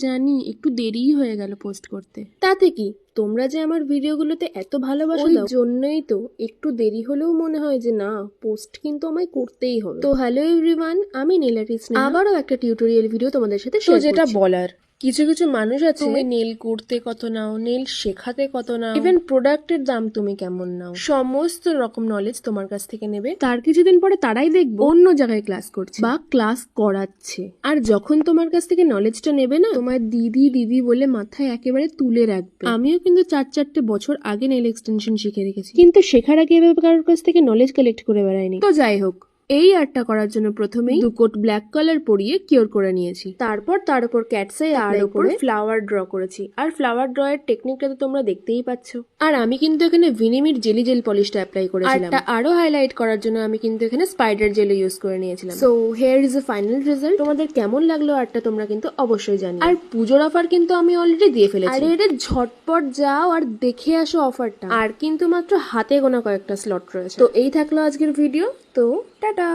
জানি একটু দেরিই হয়ে গেল পোস্ট করতে। তাতে কি, তোমরা যে আমার ভিডিওগুলোতে এত ভালোবাসা দাও, জন্যই তো একটু দেরি হলেও মনে হয় যে না, পোস্ট কিন্তু আমায় করতেই হবে। তো হ্যালো এভরিওয়ান, আমি নীল আর্টিস্ট, আবারও একটা টিউটোরিয়াল ভিডিও তোমাদের সাথে শেয়ার করছি। যেটা বলার, কিছু কিছু মানুষ আছে তুমি নেল করতে কত নাও, নেল শেখাতে কত নাও, ইভেন প্রোডাক্টের দাম তুমি কেমন নাও, সমস্ত রকম নলেজ তোমার কাছ থেকে নেবে। তার কিছুদিন পরে তারাই দেখবো অন্য জায়গায় ক্লাস করছে বা ক্লাস করাচ্ছে। আর যখন তোমার কাছ থেকে নলেজটা নেবে না, তোমার দিদি দিদি বলে মাথায় একেবারে তুলে রাখবে। আমিও কিন্তু 4-4টে বছর আগে নেল এক্সটেনশন শিখে রেখেছি, কিন্তু শেখার আগে এভাবে কারোর কাছ থেকে নলেজ কালেক্ট করে বেড়াইনি। তো যাই হোক, এই আর্টটা করার জন্য প্রথমেই 2 কোট ব্ল্যাক কালার পরিয়ে কিওর করে নিয়েছি। তারপর তার উপর ক্যাটস আই আর উপরে ফ্লাওয়ার ড্র করেছি। আর ফ্লাওয়ার ড্র এর টেকনিকটা তো তোমরা দেখতেই পাচ্ছ। আর আমি কিন্তু এখানে ভিনিমির জেলি জেল পলিশটা অ্যাপ্লাই করেছিলাম। আরটা আরো হাইলাইট করার জন্য আমি কিন্তু এখানে স্পাইডার জেল ইউজ করে নিয়েছিলাম। So here is the final result. তোমাদের কেমন লাগলো আর্টটা তোমরা কিন্তু অবশ্যই জানিও। আর পুজোর অফার কিন্তু আমি অলরেডি দিয়ে ফেলেছি। আরে এটা ঝটপট যাও আর দেখে আসো অফারটা। আর কিন্তু মাত্র হাতে গোনা কয়েকটা স্লট রয়েছে। তো এই থাকলো আজকের ভিডিও। তো টাটা।